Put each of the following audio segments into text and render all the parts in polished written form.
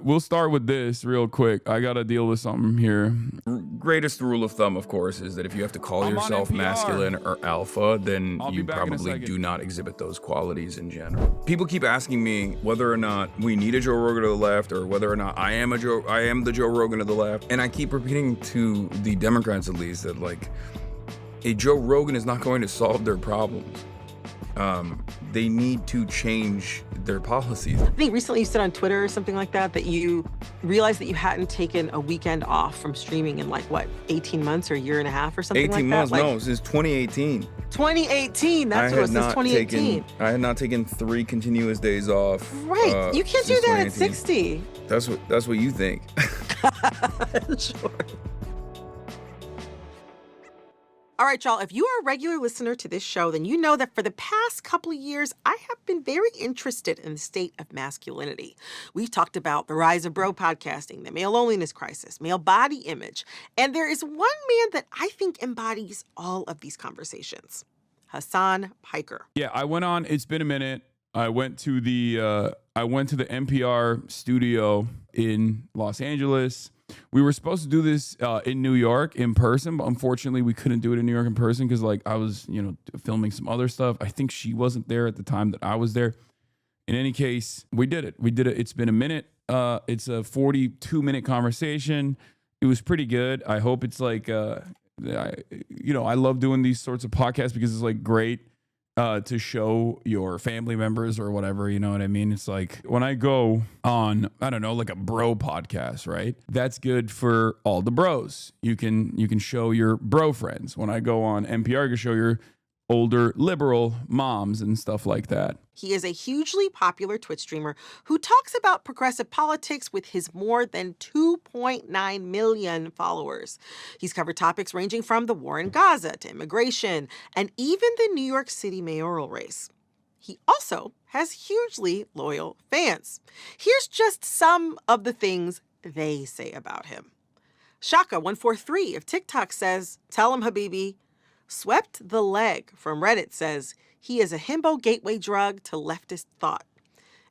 we'll start with this real quick. I got to deal with something here. Greatest rule of thumb, of course, is that if you have to call yourself masculine or alpha, then you probably do not exhibit those qualities in general. People keep asking me whether or not we need a Joe Rogan of the left, or whether or not I am the Joe Rogan of the left. And I keep repeating to the Democrats, at least, that like a Joe Rogan is not going to solve their problems. They need to change their policies. I think recently you said on Twitter or something like that you realized that you hadn't taken a weekend off from streaming in 18 months or a year and a half or something like that? 18 months, no, since 2018. 2018, that's what it was, since 2018. I had not taken 3 continuous days off. Right, you can't do that at 60. That's what you think. Sure. All right, y'all, if you are a regular listener to this show, then you know that for the past couple of years, I have been very interested in the state of masculinity. We've talked about the rise of bro podcasting, the male loneliness crisis, male body image, and there is one man that I think embodies all of these conversations, Hasan Piker. Yeah, I went on, it's been a minute. I went to the NPR studio in Los Angeles. We were supposed to do this in New York in person, but unfortunately we couldn't do it in New York in person because I was, filming some other stuff. I think she wasn't there at the time that I was there. In any case, we did it. It's been a minute. It's a 42-minute conversation. It was pretty good. I hope it's I love doing these sorts of podcasts because it's great to show your family members or whatever, you know what I mean? It's like when I go on, I don't know, a bro podcast, right? That's good for all the bros. You can show your bro friends. When I go on NPR, you can show your older liberal moms and stuff like that. He is a hugely popular Twitch streamer who talks about progressive politics with his more than 2.9 million followers. He's covered topics ranging from the war in Gaza to immigration and even the New York City mayoral race. He also has hugely loyal fans. Here's just some of the things they say about him. Shaka143 of TikTok says, "Tell him, Habibi." Swept the Leg from Reddit says he is a himbo gateway drug to leftist thought.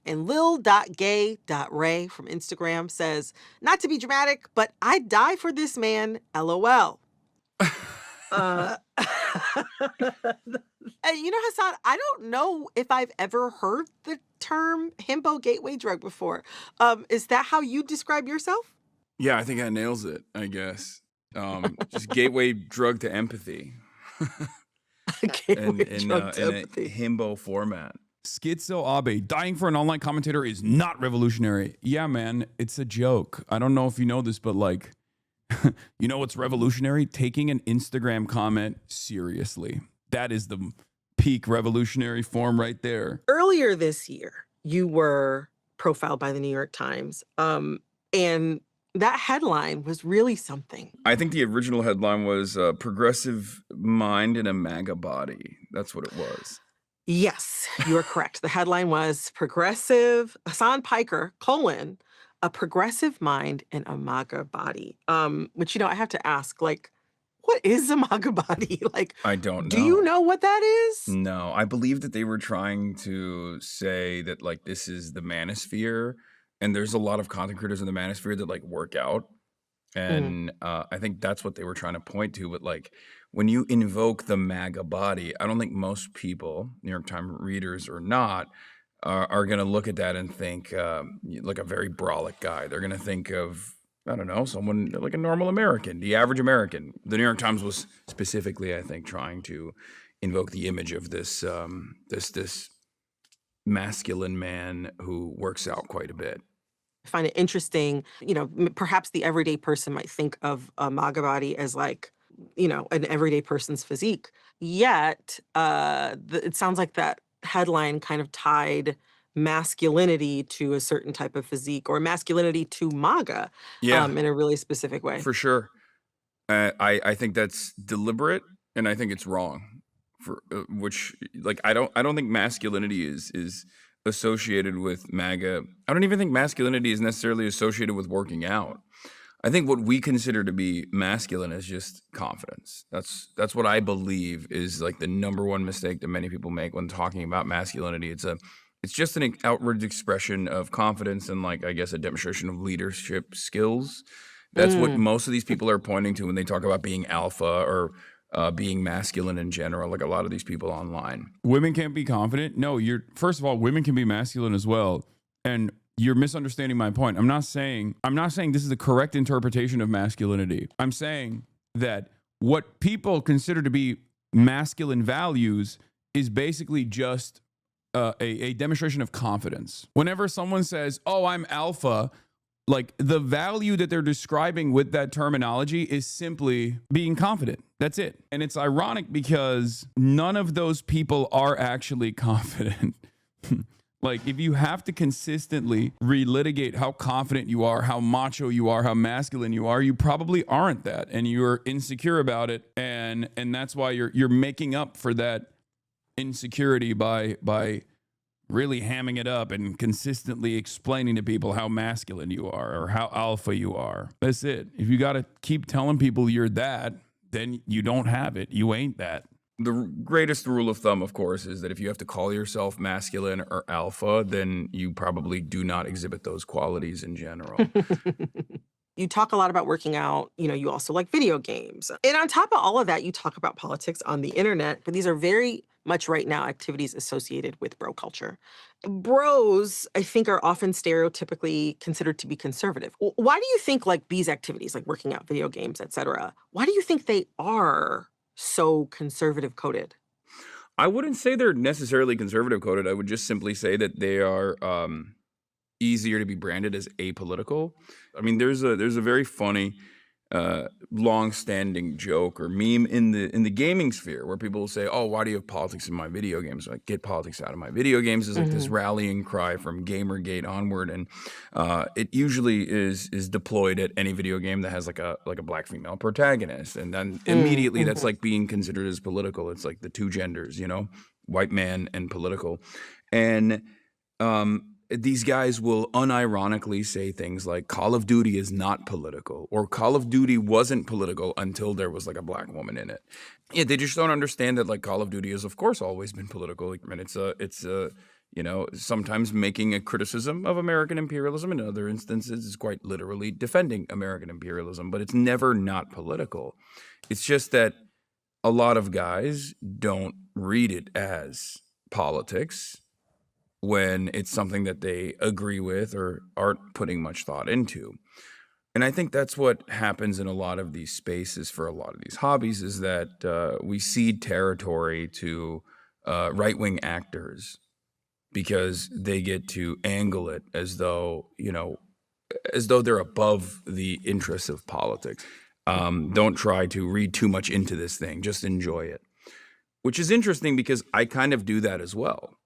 And lil.gay.ray from Instagram says, "Not to be dramatic, but I'd die for this man, LOL." And Hasan, I don't know if I've ever heard the term himbo gateway drug before. Is that how you describe yourself? Yeah, I think that nails it, I guess. Just gateway drug to empathy. Gateway in drug to a empathy. himbo format. Schizo Abe, dying for an online commentator is not revolutionary. Yeah, man, it's a joke. I don't know if you know this, but you know what's revolutionary? Taking an Instagram comment seriously. That is the peak revolutionary form right there. Earlier this year, you were profiled by the New York Times, and that headline was really something. I think the original headline was "Progressive Mind in a MAGA Body." That's what it was. Yes, you are correct. The headline was "Progressive Hasan Piker, a progressive mind in a MAGA body." Which, I have to ask, what is a MAGA body? I don't know. Do you know what that is? No, I believe that they were trying to say that this is the manosphere. And there's a lot of content creators in the manosphere that work out. And I think that's what they were trying to point to. But when you invoke the MAGA body, I don't think most people, New York Times readers or not, are going to look at that and think a very brolic guy. They're going to think of, I don't know, someone like a normal American, the average American. The New York Times was specifically, I think, trying to invoke the image of this this masculine man who works out quite a bit. I find it interesting, perhaps the everyday person might think of a MAGA body as an everyday person's physique. Yet, it sounds like that headline kind of tied masculinity to a certain type of physique or masculinity to MAGA in a really specific way. For sure. I think that's deliberate and I think it's wrong. I don't think masculinity is associated with MAGA. I don't even think masculinity is necessarily associated with working out. I think what we consider to be masculine is just confidence. That's what I believe is the number one mistake that many people make when talking about masculinity. It's It's just an outward expression of confidence and, like, I guess, a demonstration of leadership skills. That's what Mm. most of these people are pointing to when they talk about being alpha or being masculine in general, like a lot of these people online. Women can't be confident. No, first of all, women can be masculine as well. And you're misunderstanding my point. I'm not saying this is the correct interpretation of masculinity. I'm saying that what people consider to be masculine values is basically just a demonstration of confidence. Whenever someone says, "Oh, I'm alpha," like the value that they're describing with that terminology is simply being confident. That's it. And it's ironic because none of those people are actually confident. Like, if you have to consistently relitigate how confident you are, how macho you are, how masculine you are, you probably aren't that, and you're insecure about it, and that's why you're making up for that insecurity by really hamming it up and consistently explaining to people how masculine you are or how alpha you are. That's it. If you got to keep telling people you're that, then you don't have it. You ain't that. The greatest rule of thumb, of course, is that if you have to call yourself masculine or alpha, then you probably do not exhibit those qualities in general. You talk a lot about working out. You also like video games. And on top of all of that, you talk about politics on the internet. But these are very much right now activities associated with bro culture. Bros, I think, are often stereotypically considered to be conservative. Why do you think like these activities, like working out, video games, etc., why do you think they are so conservative coded? I wouldn't say they're necessarily conservative coded. I would just simply say that they are easier to be branded as apolitical. I mean, there's a very funny, long-standing joke or meme in the gaming sphere where people will say, "Oh, why do you have politics in my video games?" Like, get politics out of my video games is like this rallying cry from Gamergate onward, and it usually is deployed at any video game that has like a black female protagonist, and then immediately that's like being considered as political. It's like the two genders, white man and political, and these guys will unironically say things like Call of Duty is not political, or Call of Duty wasn't political until there was like a black woman in it. Yeah, they just don't understand that like Call of Duty has of course always been political. And it's sometimes making a criticism of American imperialism. In other instances, it's quite literally defending American imperialism, but it's never not political. It's just that a lot of guys don't read it as politics when it's something that they agree with or aren't putting much thought into. And I think that's what happens in a lot of these spaces for a lot of these hobbies is that we cede territory to right-wing actors because they get to angle it as though they're above the interests of politics. Don't try to read too much into this thing. Just enjoy it. Which is interesting because I kind of do that as well.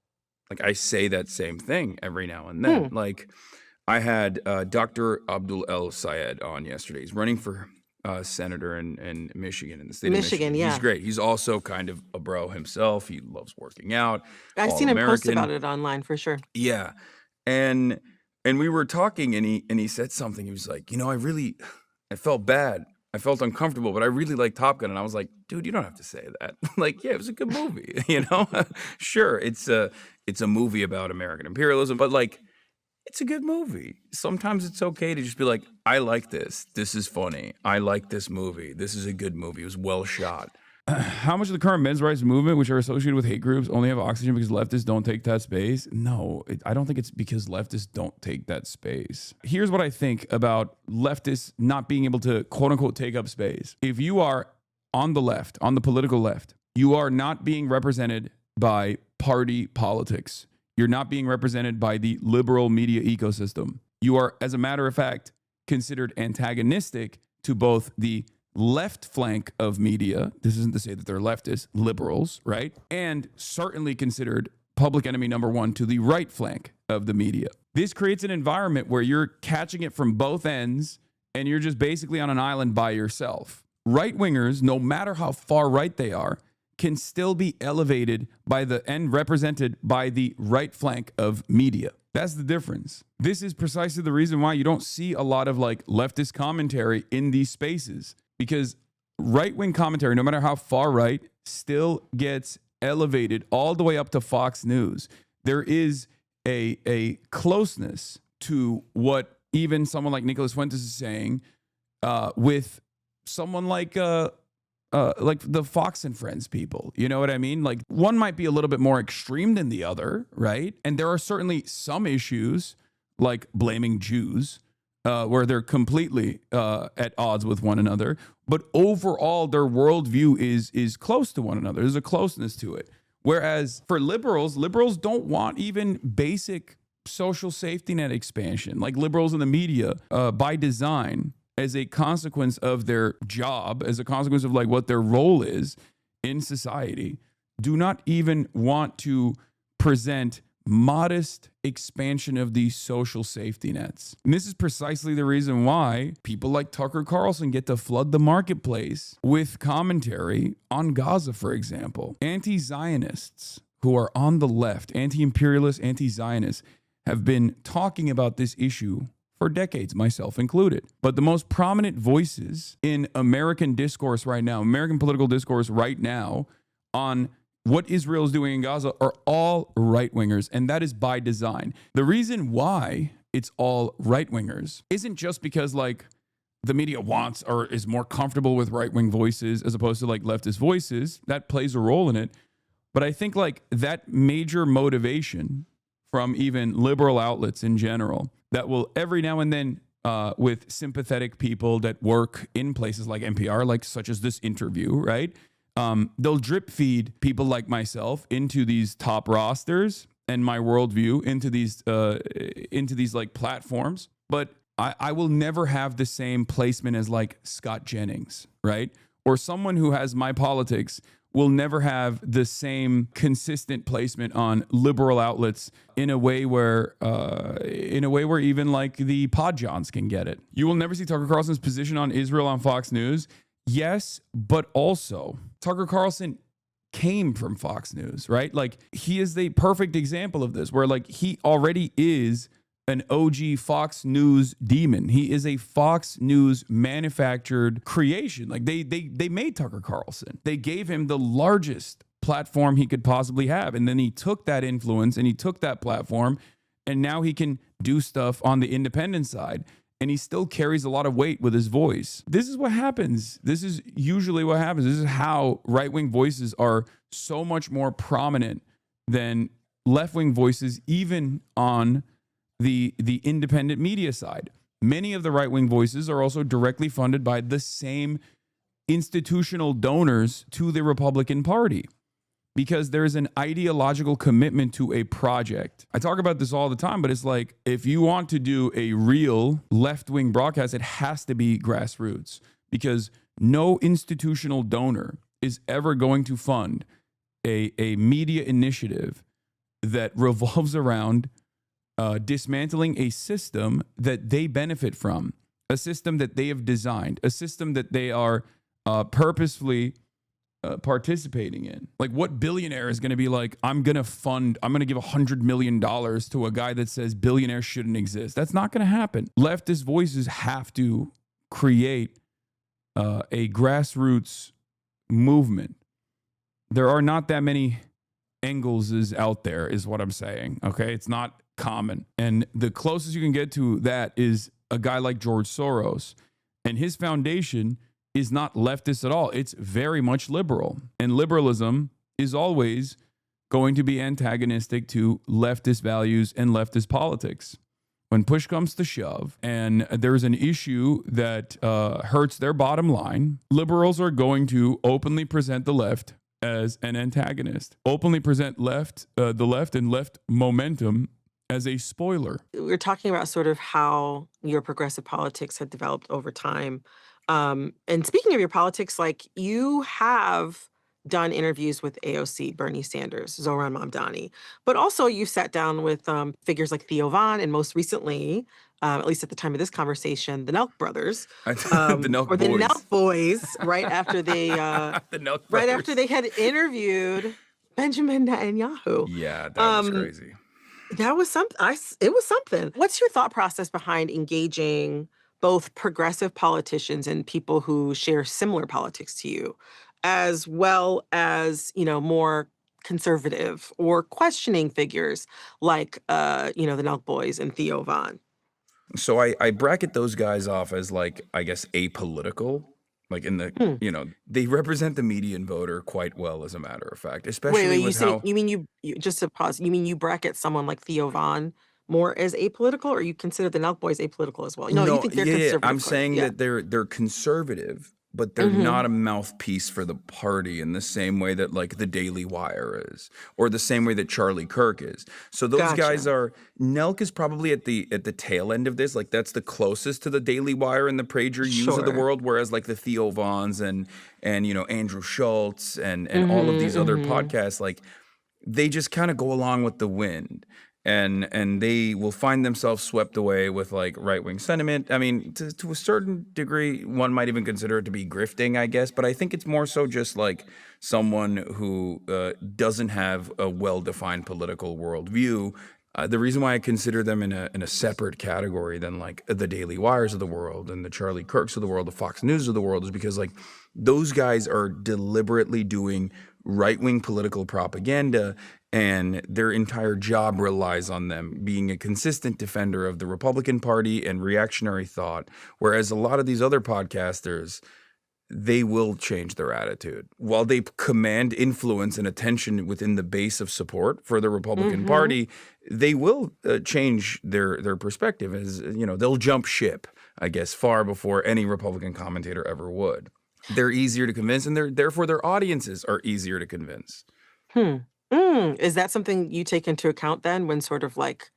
Like, I say that same thing every now and then. Like, I had Dr. Abdul El Sayed on yesterday. He's running for senator in Michigan, in the state of Michigan. Yeah. He's great. He's also kind of a bro himself. He loves working out. I've seen him post All-American. about it online for sure. Yeah. And we were talking, and he said something. He was like, I felt bad. I felt uncomfortable, but I really like Top Gun. And I was like, dude, you don't have to say that. Like, yeah, it was a good movie, Sure, it's a movie about American imperialism, but like, it's a good movie. Sometimes it's okay to just be like, I like this. This is funny. I like this movie. This is a good movie. It was well shot. How much of the current men's rights movement, which are associated with hate groups, only have oxygen because leftists don't take that space? No, I don't think it's because leftists don't take that space. Here's what I think about leftists not being able to, quote unquote, take up space. If you are on the left, on the political left, you are not being represented by party politics. You're not being represented by the liberal media ecosystem. You are, as a matter of fact, considered antagonistic to both the left flank of media. This isn't to say that they're leftists, liberals, right? And certainly considered public enemy number one to the right flank of the media. This creates an environment where you're catching it from both ends and you're just basically on an island by yourself. Right-wingers, no matter how far right they are, can still be elevated by and represented by the right flank of media. That's the difference. This is precisely the reason why you don't see a lot of like leftist commentary in these spaces, because right-wing commentary, no matter how far right, still gets elevated all the way up to Fox News. There is a closeness to what even someone like Nicholas Fuentes is saying with someone like the Fox and Friends people. You know what I mean? Like, one might be a little bit more extreme than the other, right? And there are certainly some issues like blaming Jews where they're completely at odds with one another. But overall, their worldview is close to one another. There's a closeness to it. Whereas for liberals don't want even basic social safety net expansion. Like liberals in the media, by design, as a consequence of their job, as a consequence of like what their role is in society, do not even want to present modest expansion of these social safety nets. And this is precisely the reason why people like Tucker Carlson get to flood the marketplace with commentary on Gaza, for example. Anti-Zionists who are on the left, anti-imperialists, anti-Zionists, have been talking about this issue for decades, myself included. But the most prominent voices in American discourse right now, American political discourse right now on what Israel is doing in Gaza are all right-wingers, and that is by design. The reason why it's all right-wingers isn't just because like the media wants or is more comfortable with right-wing voices as opposed to like leftist voices. That plays a role in it. But I think like that major motivation from even liberal outlets in general that will every now and then with sympathetic people that work in places like NPR, like such as this interview, right? They'll drip feed people like myself into these top rosters and my worldview into these like platforms. But I will never have the same placement as like Scott Jennings, right? Or someone who has my politics will never have the same consistent placement on liberal outlets in a way where even like the Podjohns can get it. You will never see Tucker Carlson's position on Israel on Fox News. Yes, but also Tucker Carlson came from Fox News, right? Like he is the perfect example of this, where like he already is an OG Fox News demon. He is a Fox News manufactured creation. Like they made Tucker Carlson. They gave him the largest platform he could possibly have. And then he took that influence and he took that platform and now he can do stuff on the independent side. And he still carries a lot of weight with his voice. This is what happens. This is usually what happens. This is how right-wing voices are so much more prominent than left-wing voices, even on the independent media side. Many of the right-wing voices are also directly funded by the same institutional donors to the Republican Party because there is an ideological commitment to a project. I talk about this all the time, but it's like, if you want to do a real left-wing broadcast, it has to be grassroots because no institutional donor is ever going to fund a media initiative that revolves around dismantling a system that they benefit from, a system that they have designed, a system that they are purposefully participating in. Like, what billionaire is going to be like, I'm going to give $100 million to a guy that says billionaires shouldn't exist? That's not going to happen. Leftist voices have to create a grassroots movement. There are not that many Engelses out there, is what I'm saying. Okay. It's not common. And the closest you can get to that is a guy like George Soros, and his foundation is not leftist at all. It's very much liberal. And liberalism is always going to be antagonistic to leftist values and leftist politics. When push comes to shove and there's an issue that hurts their bottom line, liberals are going to openly present the left as an antagonist, openly present the left and left momentum as a spoiler. We're talking about sort of how your progressive politics had developed over time. And speaking of your politics, like you have done interviews with AOC, Bernie Sanders, Zohran Mamdani, but also you sat down with figures like Theo Von, and most recently, at least at the time of this conversation, the Nelk brothers, The Nelk or the boys. Nelk boys, right after they, The Nelk right brothers. after they had interviewed Benjamin Netanyahu. Yeah, that was crazy. That was it was something. What's your thought process behind engaging both progressive politicians and people who share similar politics to you, as well as, more conservative or questioning figures like, the Nelk Boys and Theo Von? So I bracket those guys off as like, I guess, apolitical. Like in the, Hmm. they represent the median voter quite well, as a matter of fact, Wait, especially with how, you just to pause, you mean you bracket someone like Theo Von more as apolitical, or you consider the Nelk Boys apolitical as well? No, you no, think they're yeah, I'm conservative. Go ahead. saying Yeah. that they're conservative, but they're Mm-hmm. not a mouthpiece for the party in the same way that like the Daily Wire is, or the same way that Charlie Kirk is. So those guys Gotcha. are Nelk is probably at the tail end of this. Like that's the closest to the Daily Wire and the PragerU's of the Sure. world, whereas like the Theo Vons and Andrew Schultz and all of these Mm-hmm. other Mm-hmm. podcasts, like they just kind of go along with the wind, and they will find themselves swept away with like right-wing sentiment. I mean, to a certain degree, one might even consider it to be grifting, I guess, but I think it's more so just like someone who doesn't have a well-defined political worldview. The reason why I consider them in a separate category than like the Daily Wires of the world and the Charlie Kirks of the world, the Fox News of the world, is because like those guys are deliberately doing right-wing political propaganda, and their entire job relies on them being a consistent defender of the Republican Party and reactionary thought. Whereas a lot of these other podcasters, they will change their attitude. While they command influence and attention within the base of support for the Republican Mm-hmm. Party, they will change their perspective. As they'll jump ship, I guess, far before any Republican commentator ever would. They're easier to convince, and therefore their audiences are easier to convince. Is that something you take into account then when sort of like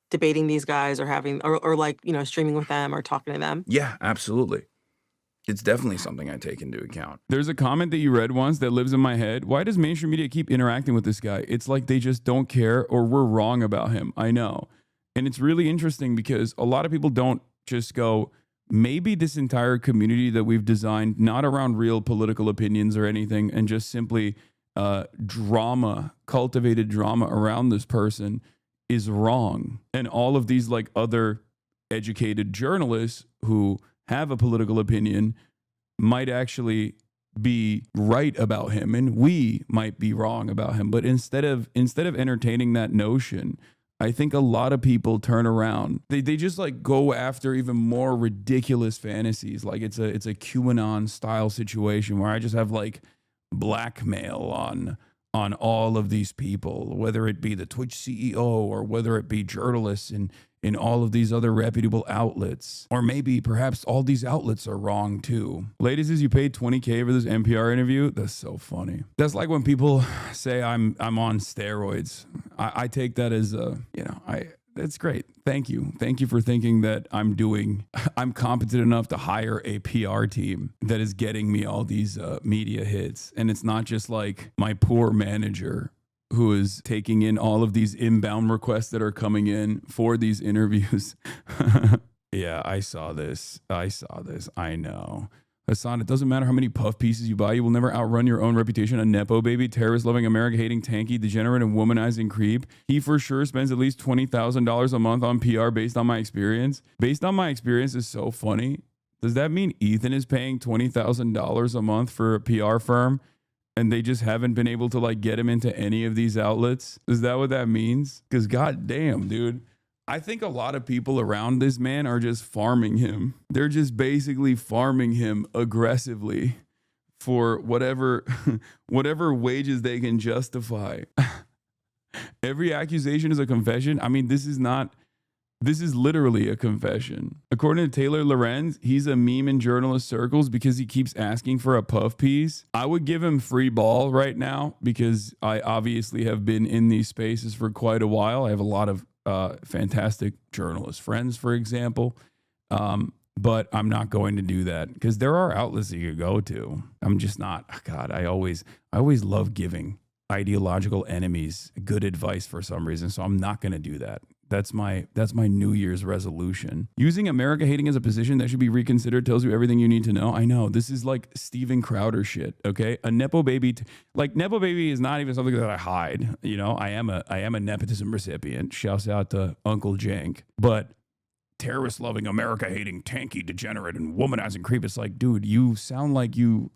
debating these guys or having or like, streaming with them or talking to them? Yeah, absolutely. It's definitely something I take into account. There's a comment that you read once that lives in my head. Why does mainstream media keep interacting with this guy? It's like they just don't care, or we're wrong about him. I know. And it's really interesting because a lot of people don't just go, maybe this entire community that we've designed, not around real political opinions or anything, and just simply cultivated drama around this person is wrong. And all of these like other educated journalists who have a political opinion might actually be right about him, and we might be wrong about him. But instead of entertaining that notion, I think a lot of people turn around. They just like go after even more ridiculous fantasies. Like it's a QAnon style situation where I just have like blackmail on all of these people, whether it be the Twitch CEO or whether it be journalists in all of these other reputable outlets. Or maybe perhaps all these outlets are wrong too. Ladies, as you paid $20K for this NPR interview, that's so funny. That's like when people say I'm on steroids. I take that as that's great. Thank you. Thank you for thinking that I'm competent enough to hire a PR team that is getting me all these media hits. And it's not just like my poor manager who is taking in all of these inbound requests that are coming in for these interviews. Yeah, I saw this. I know. Hasan, it doesn't matter how many puff pieces you buy, you will never outrun your own reputation. A Nepo baby, terrorist-loving, America-hating, tanky, degenerate, and womanizing creep. He for sure spends at least $20,000 a month on PR based on my experience. Based on my experience is so funny. Does that mean Ethan is paying $20,000 a month for a PR firm and they just haven't been able to like get him into any of these outlets? Is that what that means? Because goddamn, dude. I think a lot of people around this man are just farming him. They're just basically farming him aggressively for whatever wages they can justify. Every accusation is a confession. I mean, this is literally a confession. According to Taylor Lorenz, he's a meme in journalist circles because he keeps asking for a puff piece. I would give him free ball right now because I obviously have been in these spaces for quite a while. I have a lot of fantastic journalist friends, for example. But I'm not going to do that because there are outlets that you could go to. I'm just not. God, I always love giving ideological enemies good advice for some reason. So I'm not going to do that. That's my New Year's resolution. Using America hating as a position that should be reconsidered tells you everything you need to know. I know this is like Steven Crowder shit. Okay, a Nepo baby, Nepo baby is not even something that I hide. You know, I am a nepotism recipient. Shouts out to Uncle Jank. But terrorist loving, America hating, tanky, degenerate, and womanizing creep. It's like, dude, you sound like you're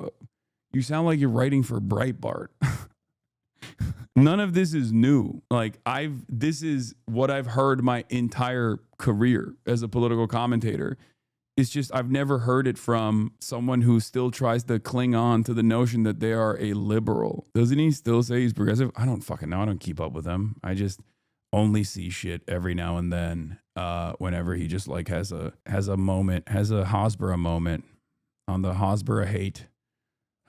writing for Breitbart. None of this is new. Like this is what I've heard my entire career as a political commentator. It's just I've never heard it from someone who still tries to cling on to the notion that they are a liberal. Doesn't he still say he's progressive? I don't fucking know. I don't keep up with him. I just only see shit every now and then whenever he just like has a moment, has a Hasbara moment on the Hasbara Hate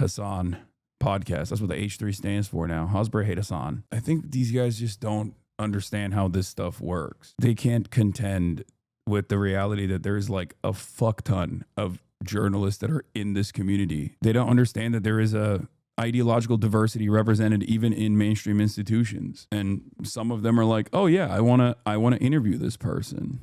Hasan podcast. That's what the H3 stands for now. Hasbara Hate Hasan. I think these guys just don't understand how this stuff works. They can't contend with the reality that there's like a fuck ton of journalists that are in this community. They don't understand that there is a ideological diversity represented even in mainstream institutions. And some of them are like, oh yeah, I want to interview this person.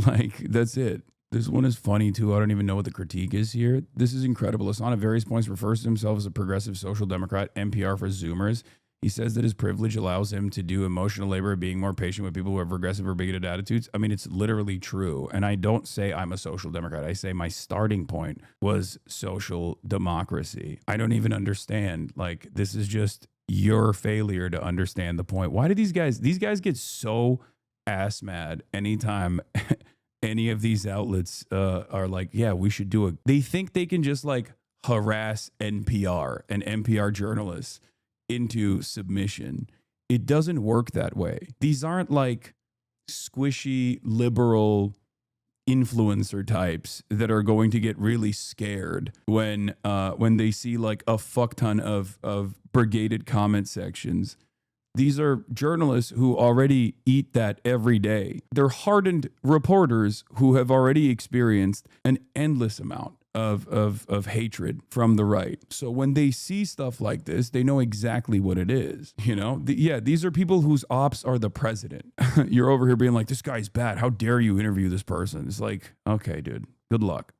Like, that's it. This one is funny too. I don't even know what the critique is here. This is incredible. Hasan at various points refers to himself as a progressive social democrat, NPR for Zoomers. He says that his privilege allows him to do emotional labor of being more patient with people who have regressive or bigoted attitudes. I mean, it's literally true. And I don't say I'm a social democrat. I say my starting point was social democracy. I don't even understand. Like, this is just your failure to understand the point. Why do these guys get so ass mad anytime any of these outlets are like, yeah, we should do it. They think they can just like harass NPR and NPR journalists into submission. It doesn't work that way. These aren't like squishy liberal influencer types that are going to get really scared when they see like a fuck ton of brigaded comment sections. These are journalists who already eat that every day. They're hardened reporters who have already experienced an endless amount of hatred from the right. So when they see stuff like this, they know exactly what it is. You know, these are people whose ops are the president. You're over here being like, this guy's bad. How dare you interview this person? It's like, okay, dude, good luck.